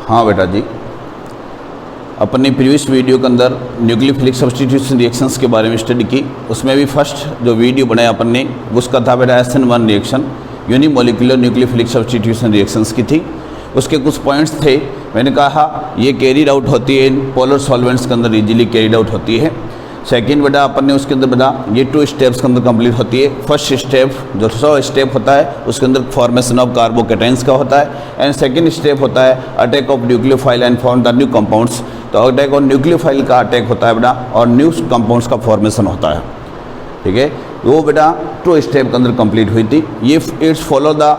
हाँ बेटा जी, अपने प्रीवियस वीडियो के अंदर न्यूक्लियोफिलिक सब्स्टिट्यूशन रिएक्शंस के बारे में स्टडी की। उसमें भी फर्स्ट जो वीडियो बनाया अपन ने उसका था बेटा SN1 reaction, unimolecular nucleophilic substitution reactions की थी। उसके कुछ पॉइंट्स थे, मैंने कहा ये कैरीड आउट होती है इन पोलर सॉल्वेंट्स के अंदर, इजीली कैरीड आउट होती है। सेकंड बेटा अपन ने उसके अंदर बेटा ये 2 स्टेप्स के अंदर कंप्लीट होती है। फर्स्ट स्टेप जो 100 स्टेप होता है उसके अंदर फॉर्मेशन ऑफ कार्बोकेटाइंस का होता है, एंड सेकंड स्टेप होता है attack of nucleophile and form the new compounds. तो अटैक ऑफ न्यूक्लियोफाइल का अटैक होता है बेटा और न्यू कंपाउंड्स का फॉर्मेशन होता है। ठीक है, वो बेटा 2 स्टेप के अंदर कंप्लीट हुई थी। ये इट्स फॉलो द,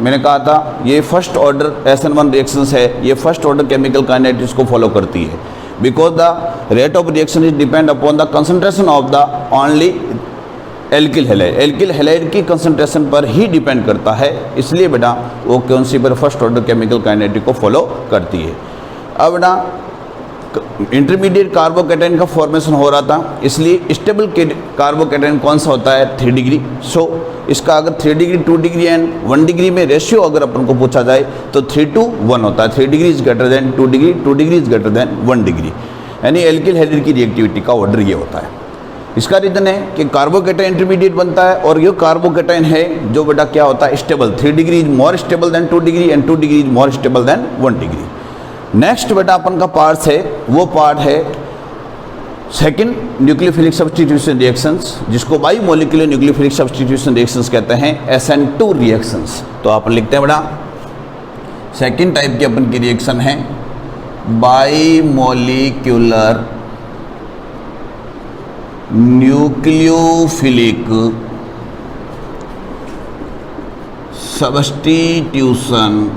मैंने कहा था ये फर्स्ट ऑर्डर SN1 रिएक्शंस है, ये फर्स्ट ऑर्डर केमिकल काइनेटिक्स को फॉलो करती है। Because the rate of reaction is depend upon the concentration of the only alkyl halide. Alkyl halide की कंसंट्रेशन पर ही डिपेंड करता है, इसलिए बेटा वो कौन सी पर फर्स्ट ऑर्डर केमिकल काइनेटिक को फॉलो करती है। अब बेटा इंटरमीडिएट कार्बोकेटाइन का फॉर्मेशन हो रहा था, इसलिए स्टेबल कार्बोकेटाइन कौन सा होता है 3 डिग्री। सो इसका अगर 3 डिग्री 2 डिग्री एंड 1 डिग्री में रेशियो अगर अपन को पूछा जाए तो 3:1 होता है। 3 degree is greater than 2 degree, 2 degree is greater then 1 degree, यानी एल्किल हैलाइड की रिएक्टिविटी का ऑर्डर ये होता है। इसका रीजन है कि कार्बोकेटाइन इंटरमीडिएट बनता है और ये कार्बोकेटाइन है जो बेटा क्या होता है stable. 3 degree is more stable then 2 degree and 2 degree is more stable then 1 degree. Next बेटा अपन का पार्ट है, वो पार्ट है सेकंड न्यूक्लियोफिलिक सब्स्टिट्यूशन रिएक्शंस, जिसको by molecular nucleophilic substitution reactions कहते हैं, SN2 रिएक्शंस। तो अपन लिखते हैं बेटा सेकंड टाइप की अपन की रिएक्शन है by molecular nucleophilic substitution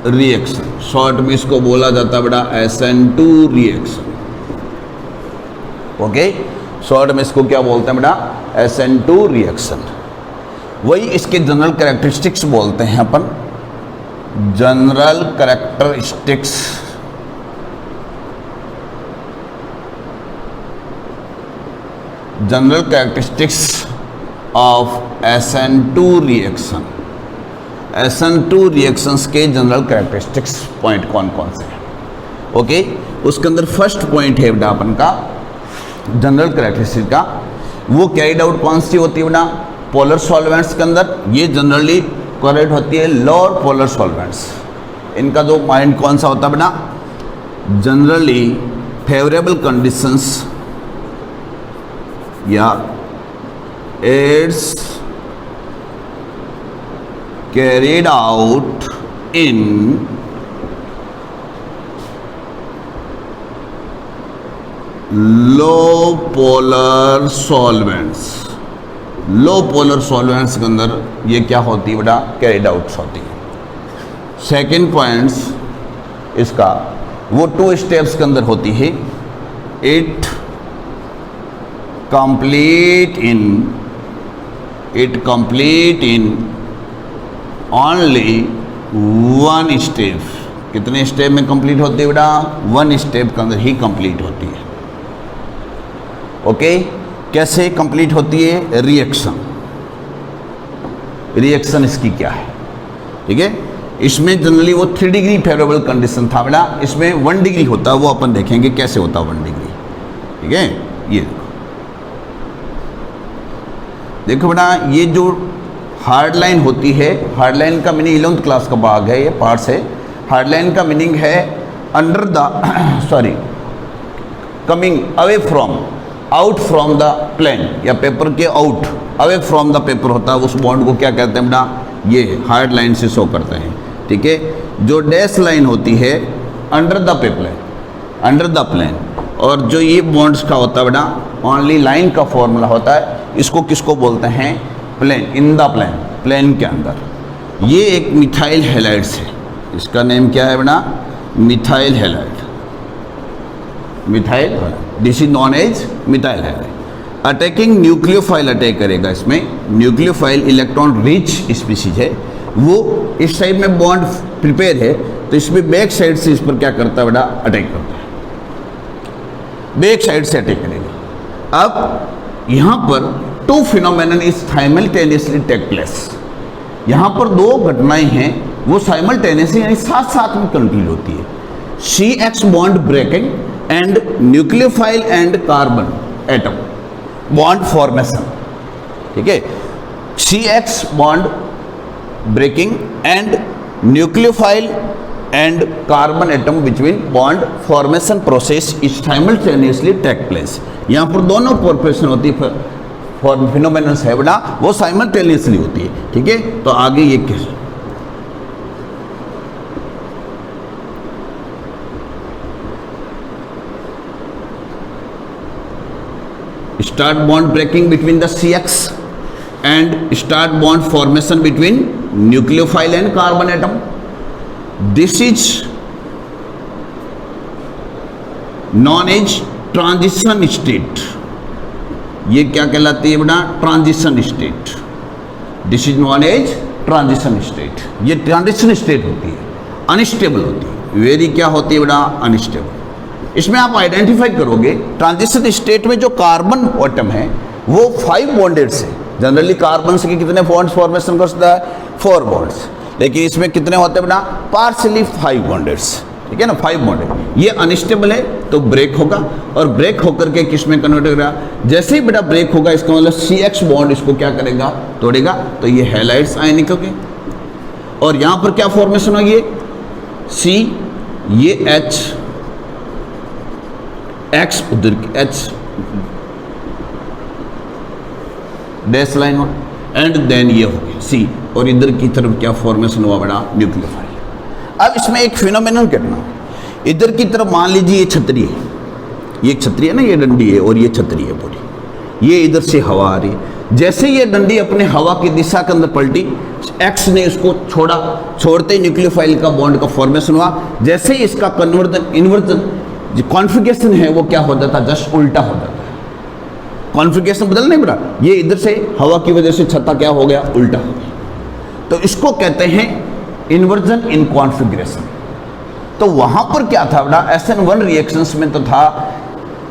reaction. Short में इसको बोला जाता है बेटा SN2 रिएक्शन। ओके, शॉर्ट में इसको क्या बोलते हैं बेटा SN2 रिएक्शन। वही इसके जनरल कैरेक्टरिस्टिक्स बोलते हैं अपन, general characteristics. General characteristics of SN2 reaction. SN2 reactions के जनरल कैरेक्टरिस्टिक्स पॉइंट कौन कौन से हैं? ओके, उसके अंदर फर्स्ट पॉइंट है बेटा अपन का जनरल कैरेक्टरिस्टिक्स का, वो कैरिड आउट कौन सी होती है बेटा पोलर सॉल्वेंट्स के अंदर। ये जनरली कैरिड होती है लोअर पोलर सॉल्वेंट्स। इनका जो पॉइंट कौन सा होता है बेटा जनरली फेवरेबल कंडीशंस या it's carried out in low polar solvents। Low polar solvents के अंदर ये क्या होती है बेटा कैरिड आउट होती है। सेकेंड पॉइंट्स इसका वो 2 स्टेप्स के अंदर होती है। It complete in only 1 step. कितने स्टेप में कंप्लीट होती है बेटा 1 स्टेप के अंदर ही कंप्लीट होती है। ओके, कैसे कंप्लीट होती है रिएक्शन। रिएक्शन इसकी क्या है, ठीक है। इसमें जनरली वो 3 डिग्री फेवरेबल कंडीशन था बेटा, इसमें 1 डिग्री होता है, वो अपन देखेंगे कैसे होता है 1 डिग्री। ठीक है, ये देखो बेटा ये जो हार्ड लाइन होती है, हार्ड लाइन का मीनिंग 11th क्लास का भाग है, ये पार्ट्स है। हार्ड लाइन का मीनिंग है under the coming away from, out from the plane, या पेपर के out away from the paper होता है, उस बॉन्ड को क्या कहते हैं बेटा ये हार्ड लाइन से शो करते हैं। ठीक है, जो डैश लाइन होती है under the paper, under the plane, और जो ये बॉन्ड्स का होता है बेटा ओनली लाइन का फॉर्मूला होता है। इसको किसको बोलते हैं plane, in the plane, plane के अंदर। ये एक मिथाइल हैलाइड्स है, इसका नेम क्या है बेटा methyl halide. Methyl, this is known as methyl halide. Attacking nucleophile attack करेगा इसमें। न्यूक्लियोफाइल इलेक्ट्रॉन रिच स्पीसीज है, वो इस साइड में बॉन्ड प्रिपेयर है, तो इसमें बैक साइड से इस पर क्या करता है बेटा अटैक करता है, बैक साइड से अटैक करेगा। अब यहाँ पर 2 phenomenon is simultaneously take place. यहाँ पर 2 घटनाएं हैं वो साइमल्टेनियसली यानी साथ साथ में कंप्लीट होती है। CH bond breaking and nucleophile and carbon atom bond formation, ठीक है। CH bond breaking and nucleophile and carbon atom between bond formation process is simultaneously take place. यहाँ पर दोनों प्रोसेस होती है, फिनोमेनन है बड़ा, वो साइमल्टेनियसली होती है, ठीक है। तो आगे ये क्या, start bond breaking between the CX and start bond formation between nucleophile and carbon atom. This is known as transition state. ये क्या कहलाती है बेटा, transition state. This is known as transition state. ये ट्रांजिशन स्टेट होती है, unstable होती है। वेरी क्या होती है बेटा, अनस्टेबल। इसमें आप आइडेंटिफाई करोगे ट्रांजिशन स्टेट में जो कार्बन एटम है वो 5 बॉन्डेड से, जनरली कार्बन से कितने बॉन्ड्स फॉर्मेशन कर सकता है, 4 बॉन्ड्स, लेकिन इसमें कितने होते हैं बेटा, पार्शियली 5 बॉन्डेड्स, ठीक है ना, 5 बॉन्डेड। ये अनस्टेबल है तो ब्रेक होगा, और ब्रेक होकर के किस में कन्वर्ट करेगा, जैसे ही बेटा ब्रेक होगा इसका मतलब CH बॉन्ड इसको क्या करेगा, तोड़ेगा, तो ये हैलाइड्स आए निकलोगे। और यहाँ पर क्या फॉर्मेशन होगी, C, ये H, X उधर की H डैश लाइन हो, एंड देन ये हो गया C, और इधर की तरफ क्या फॉर्मेशन हुआ बड़ा, न्यूक्लियोफाइल। अब इसमें एक फिनोमेनन करना, इधर की तरफ मान लीजिए ये छतरी है, ये छतरी है ना, ये डंडी है और ये छतरी है पूरी, ये इधर से हवा आ रही है। जैसे ये डंडी अपने हवा की दिशा के अंदर पलटी, X ने इसको छोड़ा, छोड़ते ही न्यूक्लियोफाइल का बॉन्ड का फॉर्मेशन हुआ। जैसे ही इसका कन्वर्जन इन्वर्जन जो कॉन्फ़िगरेशन है वो क्या हो जाता है, जस्ट उल्टा हो जाता है। कॉन्फ़िगरेशन बदल नहीं पड़ा, ये इधर से हवा की वजह से छत्ता क्या हो गया, उल्टा हो गया। तो इसको कहते हैं इन्वर्जन इन कॉन्फ़िगरेशन। तो वहां पर क्या था बेटा, SN1 रिएक्शंस में तो था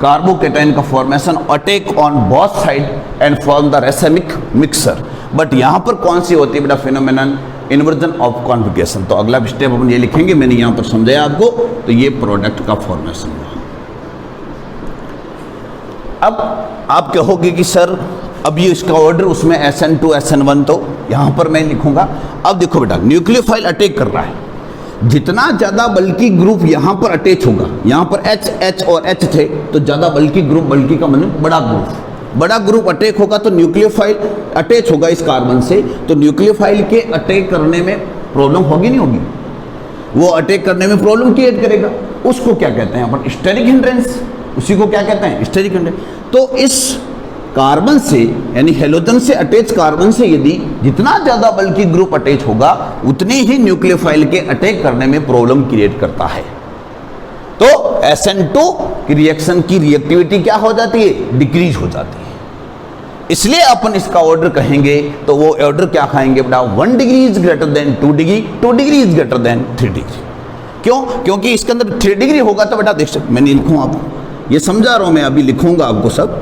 कार्बोकेटाइन का formation attack on both side and form the racemic mixer. But यहां पर कौन सी होती है बेटा, फिनोमेनन इन्वर्जन ऑफ कॉन्फ़िगरेशन। तो अगला स्टेप अपन ये लिखेंगे, मैंने यहां पर समझाया आपको। तो ये प्रोडक्ट का फॉर्मेशन हुआ। अब आप कहोगे कि सर अब ये इसका ऑर्डर उसमें SN2 SN1 तो यहां पर मैं लिखूंगा। अब देखो बेटा, न्यूक्लियोफाइल अटैक कर रहा है, जितना ज़्यादा बल्कि ग्रुप यहाँ पर अटैच होगा, यहाँ पर H और H थे तो ज़्यादा बल्कि ग्रुप, बल्कि का मतलब बड़ा ग्रुप अटैक होगा तो न्यूक्लियोफाइल अटैच होगा इस कार्बन से, तो न्यूक्लियोफाइल के अटैक करने में प्रॉब्लम होगी नहीं होगी, वो अटैक करने में प्रॉब्लम क्रिएट करेगा। उसको क्या कहते हैं अपन, स्टेरिक हिंड्रेंस। उसी को क्या कहते हैं, स्टेरिक हिंड्रेंस। तो इस कार्बन से यानी हेलोजन से अटैच कार्बन से यदि जितना ज़्यादा बल्कि ग्रुप अटैच होगा उतनी ही न्यूक्लियोफाइल के अटैक करने में प्रॉब्लम क्रिएट करता है। तो SN2 की रिएक्शन की रिएक्टिविटी क्या हो जाती है, डिक्रीज हो जाती है। इसलिए अपन इसका ऑर्डर कहेंगे तो वो ऑर्डर क्या खाएंगे बेटा, 1 degree is greater than 2 degree, 2 degree is greater than 3 degree. क्यों, क्योंकि इसके अंदर 3 डिग्री होगा तो बेटा देख सकते, मैं नहीं लिखूँ आपको, ये समझा रहा हूँ मैं, अभी लिखूंगा आपको सब।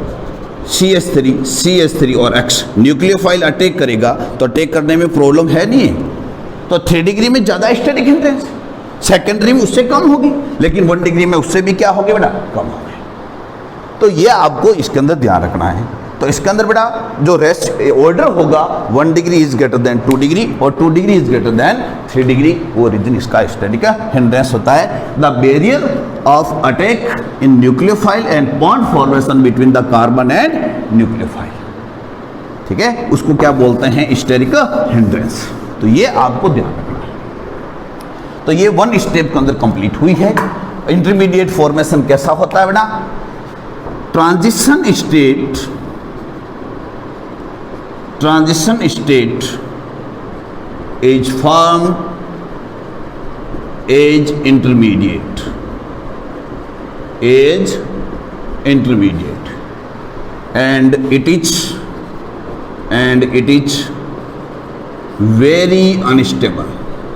CH3 और X न्यूक्लियोफाइल अटैक करेगा तो अटैक करने में प्रॉब्लम है नहीं है, तो 3 डिग्री में ज़्यादा स्टेरिक हिंड्रेंस, सेकेंडरी में उससे कम होगी, लेकिन 1 डिग्री में उससे भी क्या होगी बेटा, कम होगी। तो ये आपको इसके अंदर ध्यान रखना है। तो इसके अंदर बेटा जो रेस्ट ऑर्डर होगा 1 degree is greater than 2 degree और 2 degree is greater than 3 degree, वो रीजन इसका स्टेरिक हिंड्रेंस होता है। The barrier of attack in nucleophile and bond formation between the carbon and nucleophile, ठीक है, उसको क्या बोलते हैं, स्टेरिक हिंड्रेंस। तो ये आपको ध्यान रखना है। तो ये 1 स्टेप के अंदर कंप्लीट हुई है। इंटरमीडिएट फॉर्मेशन कैसा होता है बेटा, transition state is formed as intermediate and it is very unstable।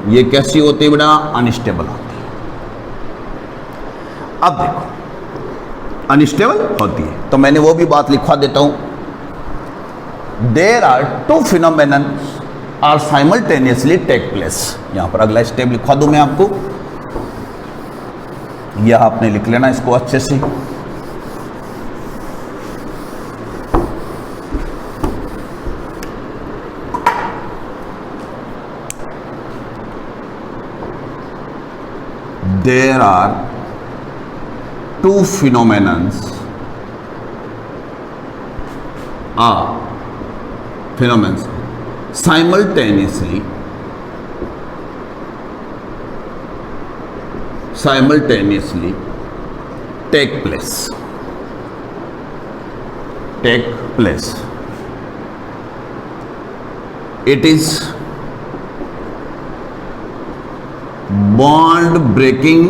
ये कैसी होती है बेटा, अनस्टेबल होती है। अब देखो अनस्टेबल होती है तो मैंने वो भी बात लिखवा देता हूं। There are 2 phenomena are simultaneously take place. यहां पर अगला स्टेप लिखवा दूं मैं आपको, यह आपने लिख लेना इसको अच्छे से। There are two phenomena simultaneously take place. It is bond breaking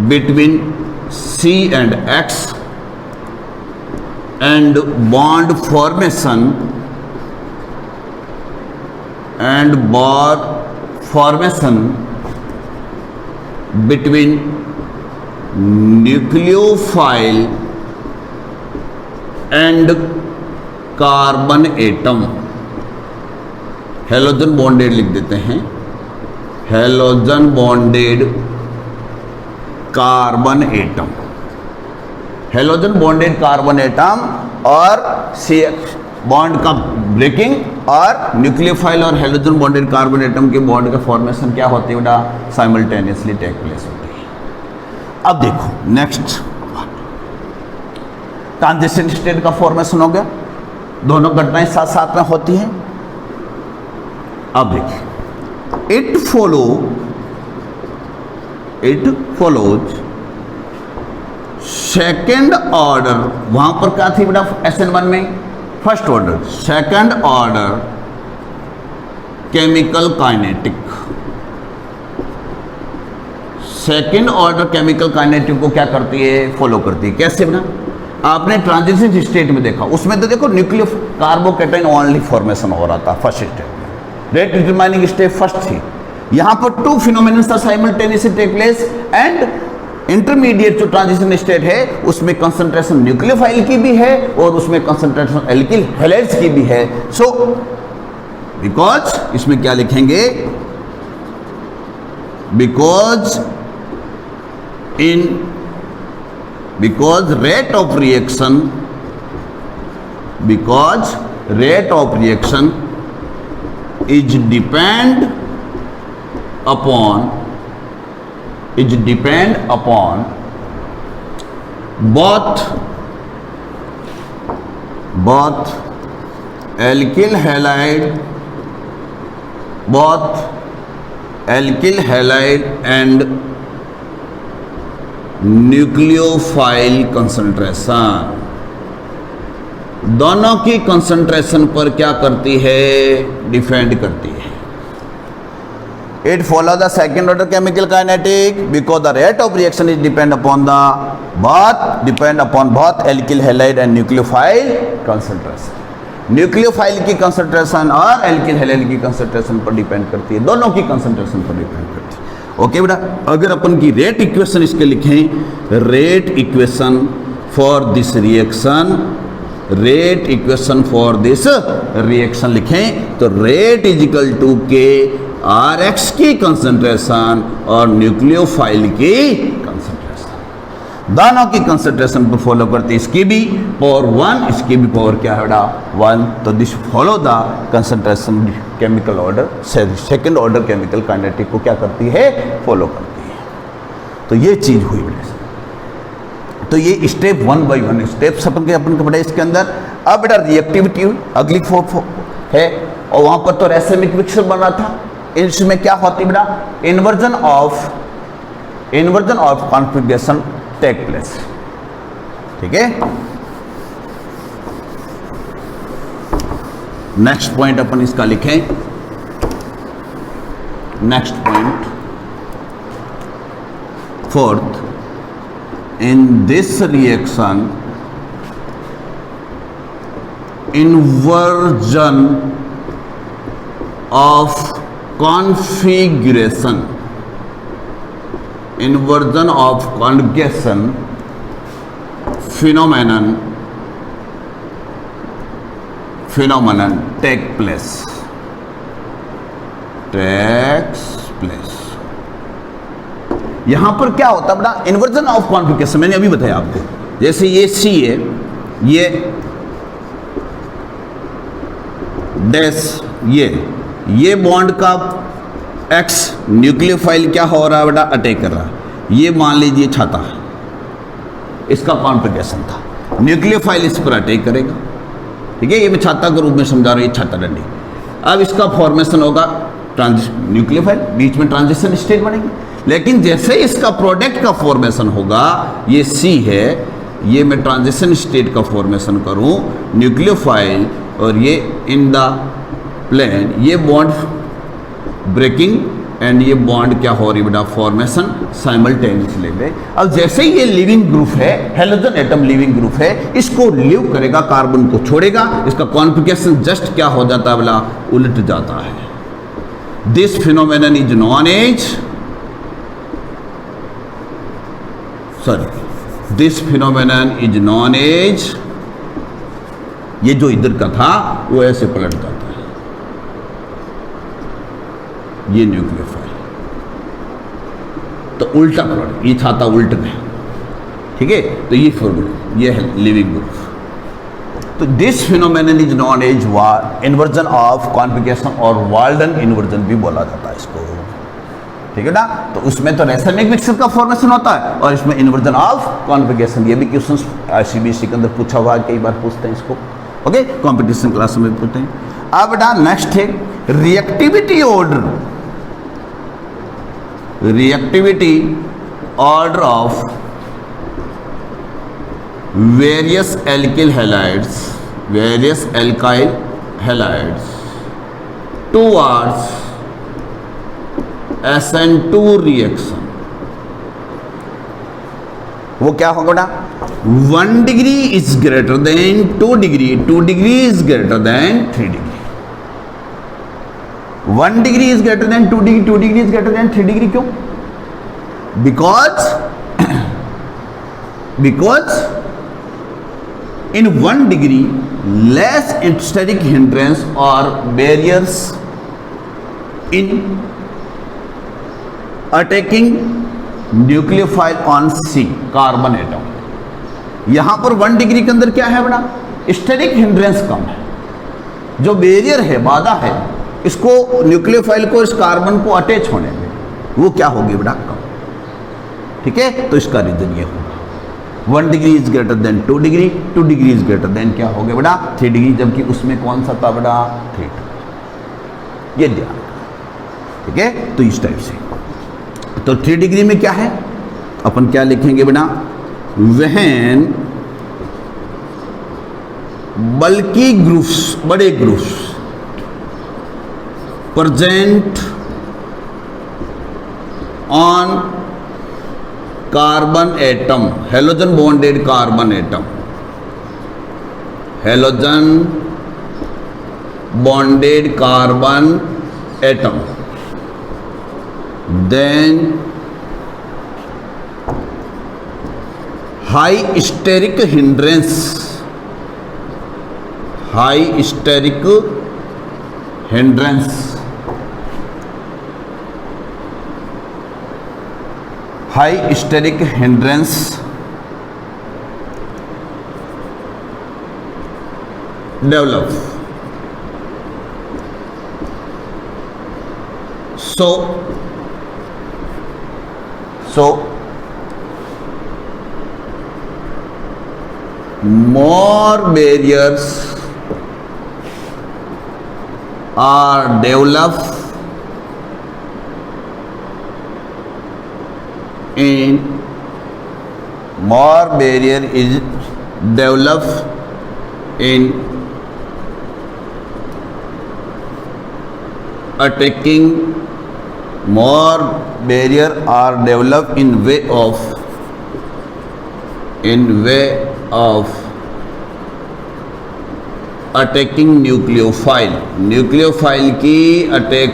between C and X, and bond formation between nucleophile and carbon atom। Halogen bonded लिख देते हैं, halogen bonded carbon atom. Halogen bonded carbon atom और CH bond का breaking और nucleophile और halogen bonded carbon atom के bond का formation क्या होती है बेटा, साइमल्टेनियसली टेक प्लेस होती है। अब देखो नेक्स्ट, ट्रांजिशन स्टेट का फॉर्मेशन हो गया, दोनों घटनाएं साथ साथ में होती हैं। अब देखिए, इट follows सेकेंड ऑर्डर, वहां पर क्या थी बेटा SN1 में, first order, second order chemical kinetic. Second order chemical kinetic को क्या करती है, फॉलो करती है। कैसे बेटा, आपने ट्रांजिशन स्टेट में देखा, उसमें तो देखो न्यूक्लियो कार्बोकेटाइन ओनली फॉर्मेशन हो रहा था फर्स्ट स्टेट में, रेट डिटरमाइनिंग स्टेप फर्स्ट थी। यहां पर two phenomena simultaneously take place and intermediate जो ट्रांजिशन स्टेट है उसमें कंसंट्रेशन न्यूक्लियोफाइल की भी है और उसमें कंसंट्रेशन एल्किल हैलाइड्स की भी है। सो बिकॉज इसमें क्या लिखेंगे, because rate of reaction is depend upon both alkyl halide and nucleophile concentration, दोनों की कंसंट्रेशन पर क्या करती है, डिपेंड करती है। It follow the second order chemical kinetic because the rate of reaction is depend upon both alkyl halide and nucleophile concentration. Nucleophile की concentration और एल्किल हैलाइड की कंसंट्रेशन पर डिपेंड करती है, दोनों की कंसंट्रेशन पर डिपेंड करती है। ओके बेटा, अगर अपन की रेट इक्वेशन इसके लिखें, rate equation for this reaction लिखें तो रेट इज इक्वल टू के RX की कंसंट्रेशन और न्यूक्लियोफाइल की कंसंट्रेशन, दोनों की कंसंट्रेशन पर फॉलो करती है। इसकी भी पावर 1, इसकी भी पावर क्या है बेटा 1। तो this follow the concentration chemical order, second order chemical kinetic को क्या करती है, फॉलो करती है। तो ये चीज हुई बेटा। तो ये स्टेप 1 बाई 1 स्टेप्स अपन के बेटा इसके अंदर। अब बेटा रिएक्टिविटी अगली है और वहां पर तो रैसेमिक मिक्सचर बना था, इसमें क्या होती बेटा, inversion of configuration take place. ठीक है, नेक्स्ट पॉइंट अपन इसका लिखें, next point fourth, in this reaction inversion of configuration phenomenon phenomenon takes place. यहां पर क्या होता है बेटा, इन्वर्जन ऑफ कॉन्फिगरेशन, मैंने अभी बताया आपको। जैसे ये सी है, ये डैश, ये बॉन्ड का एक्स न्यूक्लियोफाइल क्या हो रहा है बेटा, अटैक कर रहा है। ये मान लीजिए छाता है, इसका कॉन्फिगरेशन था, न्यूक्लियोफाइल इस पर अटैक करेगा, ठीक है। ये मैं छाता के रूप में समझा रहा हूँ, ये छाता डंडी। अब इसका फॉर्मेशन होगा न्यूक्लियोफाइल, बीच में ट्रांजिशन स्टेट बनेगी। लेकिन जैसे इसका प्रोडक्ट का फॉर्मेशन होगा, ये सी है, ये मैं ट्रांजिशन स्टेट का फॉर्मेशन करूं, न्यूक्लियोफाइल और ये इन द प्लेन, ये बॉन्ड ब्रेकिंग एंड ये बॉन्ड क्या हो रही बेटा, फॉर्मेशन साइमल्टेनियसली में। अब जैसे ही ये लिविंग ग्रुप है, हेलोजन एटम लिविंग ग्रुप है, इसको लीव करेगा, कार्बन को छोड़ेगा, इसका कॉन्फिगरेशन जस्ट क्या हो जाता है बेटा, उलट जाता है। This phenomenon is known as, sorry, this phenomenon is known as, ये जो इधर का था वो ऐसे पलट जाता है, ये न्यूक्लियोफाइल, तो उल्टा प्रोडक्ट, ये छाता उल्ट गया, ठीक है। तो ये फॉर्मूला, ये है लिविंग ग्रुप। तो this phenomenon is known as inversion of configuration, और वाल्डन इन्वर्जन भी बोला जाता है इसको, ठीक है ना। तो उसमें तो रासायनिक मिक्सचर का फॉर्मेशन होता है, और इसमें इन्वर्जन ऑफ कॉन्फिगरेशन। ये भी क्वेश्चन ICBSE के अंदर पूछा हुआ है, कई बार पूछते हैं इसको, ओके, कंपटीशन क्लास में पूछते हैं। अब बेटा नेक्स्ट है reactivity order, reactivity order of various alkyl halides, various alkyl halides towards SN2 reaction. वो क्या होगा बेटा, 1 degree is greater than 2 degree, 2 degree is greater than 3 degree. 1 degree is greater than 2 degree, 2 degree is greater than 3 degree. क्यों? Because in 1 degree less steric hindrance or barriers in attacking nucleophile on C carbon atom. यहां पर 1 degree के अंदर क्या है बेटा, steric hindrance कम है, जो बैरियर है, बाधा है, इसको न्यूक्लियोफाइल को इस कार्बन को अटैच होने में, वो क्या होगी बेटा, कम, ठीक है। तो इसका रीजन ये होगा 1 degree is greater than 2 degree, 2 degree is greater then क्या हो गया बेटा, 3 डिग्री, जबकि उसमें कौन सा था बेटा, 3, ये ध्यान, ठीक है। तो इस टाइप से, तो 3 डिग्री में क्या है, अपन क्या लिखेंगे बेटा, व्हेन बल्की ग्रुप्स, बड़े groups present on carbon atom, halogen bonded carbon atom, halogen bonded carbon atom, then high steric hindrance, high steric hindrance, high steric hindrance develop. So more barriers are developed in, more barrier is developed in attacking, more barrier are developed in way of attacking nucleophile, nucleophile की attack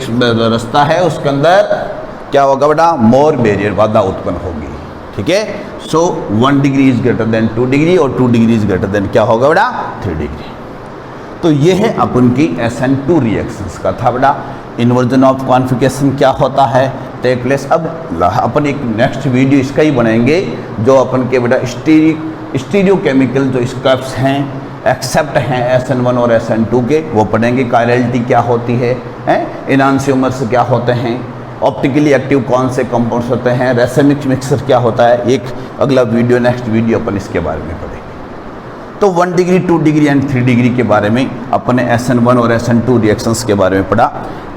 रास्ता है, उसके अंदर क्या होगा बेटा, मोर barrier, बाधा उत्पन्न होगी, ठीक है। सो 1 degree is greater than 2 degree और 2 डिग्री इज ग्रेटर देन क्या होगा बेटा, 3 डिग्री। तो ये है अपन की SN2 रिएक्शंस का था बेटा। इन्वर्जन ऑफ कॉन्फिगरेशन क्या होता है, टेक प्लेस। अब अपन एक नेक्स्ट वीडियो इसका ही बनाएंगे जो अपन के बेटा स्टीरियोकेमिकल जो स्टेप्स हैं, एक्सेप्ट हैं SN1 और SN2 के, वो पढ़ेंगे। कायरलिटी क्या होती है, इनांसियोमर्स क्या होते हैं, ऑप्टिकली एक्टिव कौन से कंपाउंड्स होते हैं, रेसेमिक मिक्सर क्या होता है। एक अगला वीडियो, नेक्स्ट वीडियो अपन इसके बारे में पढ़ेंगे। तो 1 डिग्री, 2 डिग्री एंड 3 डिग्री के बारे में अपन ने SN1 और SN2 रिएक्शंस के बारे में पढ़ा।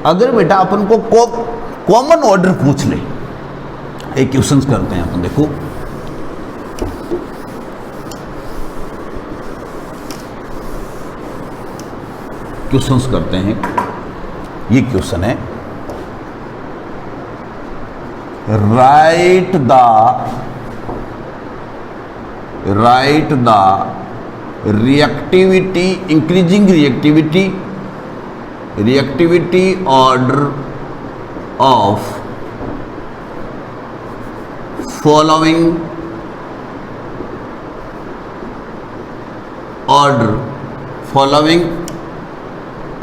अगर बेटा अपन को कॉमन ऑर्डर पूछ ले, एक क्वेश्चन करते हैं अपन। देखो क्वेश्चंस करते हैं। ये क्वेश्चन है, right the reactivity, increasing reactivity order of following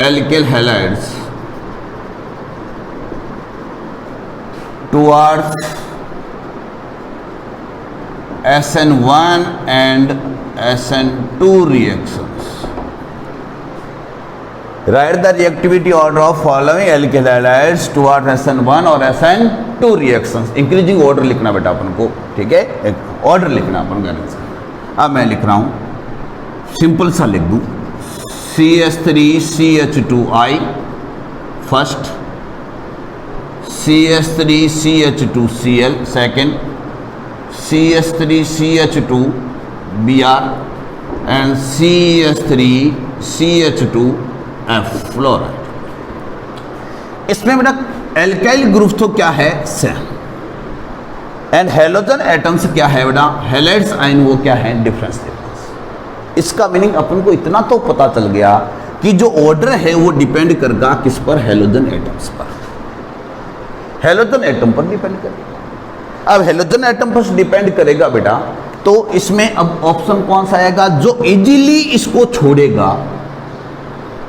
alkyl halides towards SN1 and SN2 reactions. Write the reactivity order of following alkyl halides towards SN1 और SN2 reactions. इंक्रीजिंग ऑर्डर लिखना बेटा अपन को, ठीक है, एक ऑर्डर लिखना अपन का। अब मैं लिख रहा हूं, सिंपल सा लिख दूं, CH3CH2I first, CH3CH2Cl second, CH3CH2Br and CH3CH2F fluoride. इसमें बेटा एल्काइल ग्रुप तो क्या है, सेम, एंड हेलोजन एटम्स क्या है बेटा, हैलाइड्स आयन, वो क्या है, डिफरेंस। इसका मीनिंग अपन को इतना तो पता चल गया कि जो ऑर्डर है वो डिपेंड करेगा किस पर, हेलोजन एटम्स पर, हेलोजन एटम पर डिपेंड करेगा। अब हेलोजन एटम पर डिपेंड करेगा बेटा, तो इसमें अब ऑप्शन कौन सा आएगा, जो इजीली इसको छोड़ेगा,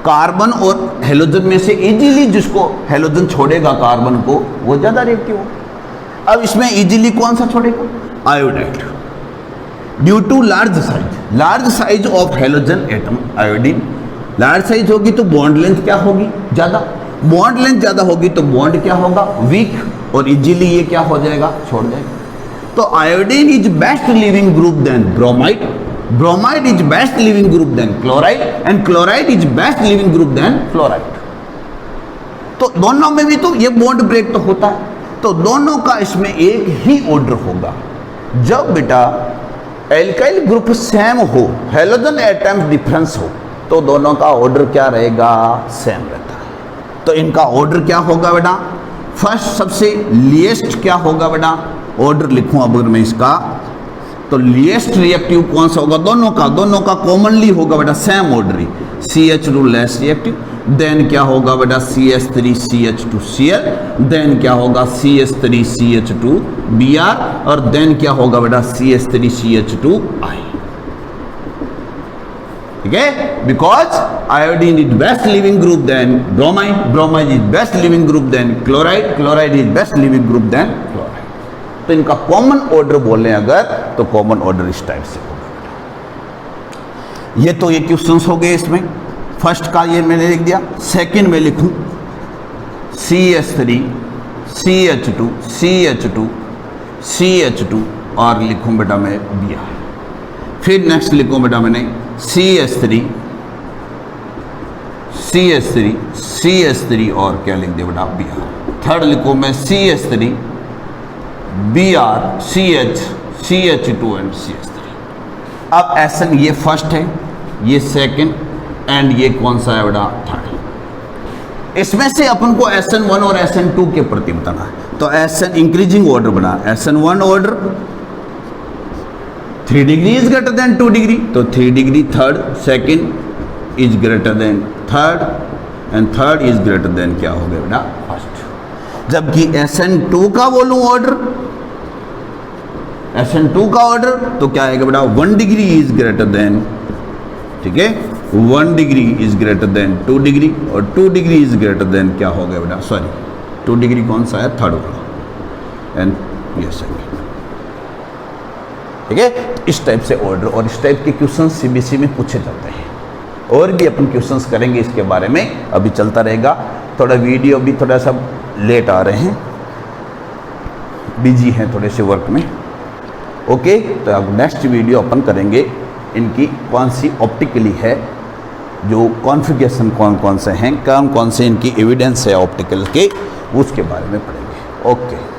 कार्बन और हेलोजन में से इजीली जिसको हेलोजन छोड़ेगा कार्बन को, वो ज्यादा रिएक्टिव हो। अब इसमें इजीली कौन सा छोड़ेगा, iodide, due to large size of halogen atom. Iodine large size होगी तो बॉन्ड लेंथ क्या होगी, ज्यादा, बॉन्ड लेंथ ज्यादा होगी तो बॉन्ड क्या होगा, वीक, और इजीली ये क्या हो जाएगा, छोड़ जाएगा। तो iodine is best leaving group then bromide, bromide is best leaving group then chloride, and chloride is best leaving group then fluoride. तो दोनों में भी तो ये बॉन्ड ब्रेक तो होता है, तो दोनों का इसमें एक ही ऑर्डर होगा। जब बेटा एल्काइल ग्रुप सेम हो, हेलोजन एटम डिफरेंस हो, तो दोनों का ऑर्डर क्या रहेगा, सेम रहता है। तो इनका ऑर्डर क्या होगा बेटा, फर्स्ट सबसे लीस्ट क्या होगा बेटा, ऑर्डर लिखूं अगर मैं इसका, तो लीस्ट रिएक्टिव कौन सा होगा, दोनों का कॉमनली होगा बेटा, सेम ऑर्डर ही, CH2 लेस रिएक्टिव, देन क्या होगा बेटा CH3CH2Cl, देन क्या होगा CH3CH2Br, और देन क्या होगा बेटा CH3CH2I। ठीक है, because iodine is best leaving group then bromide, bromide is best leaving group then chloride, chloride is best leaving group then chloride. तो इनका कॉमन ऑर्डर बोले अगर, तो कॉमन ऑर्डर इस टाइप से होगा। ये तो ये क्वेश्चंस हो गए इसमें, फर्स्ट का ये मैंने लिख दिया। सेकंड में लिखूं CH3 CH2 CH2 CH2 और लिखूं बेटा मैं Br। फिर नेक्स्ट लिखूं बेटा मैंने CH3 और क्या लिख दिया बेटा Br। थर्ड लिखूं मैं CH3 Br CH2 and CH3। अब SN ये फर्स्ट है, ये सेकंड, एंड ये कौन सा है बेटा, थर्ड। इसमें से अपन को SN1 और SN2 के प्रति बताना है। तो SN इंक्रीजिंग ऑर्डर बना, SN1 order 3 degree is greater than 2 degree, तो 3 degree third, second is greater then third, and third is greater then क्या हो गया बेटा, फर्स्ट। जबकि SN2 का बोलूं ऑर्डर, SN2 का ऑर्डर तो क्या आएगा बेटा, 1 डिग्री इज ग्रेटर देन, ठीक है, 1 degree is greater than 2 degree और 2 डिग्री इज ग्रेटर देन क्या हो गया बेटा, सॉरी 2 डिग्री कौन सा है, थर्ड वाला, एंड ये सेकंड। ठीक है, इस टाइप से ऑर्डर और इस टाइप के क्वेश्चन सीबीएसई में पूछे जाते हैं। और भी अपन क्वेश्चंस करेंगे इसके बारे में, अभी चलता रहेगा। थोड़ा वीडियो भी थोड़ा सा लेट आ रहे हैं, बिजी हैं थोड़े से वर्क में। ओके, तो अब नेक्स्ट वीडियो अपन करेंगे इनकी कौन सी ऑप्टिकली है, जो कॉन्फ़िगरेशन कौन कौन से हैं, कौन कौन से इनकी एविडेंस है ऑप्टिकल के, उसके बारे में पढ़ेंगे। ओके।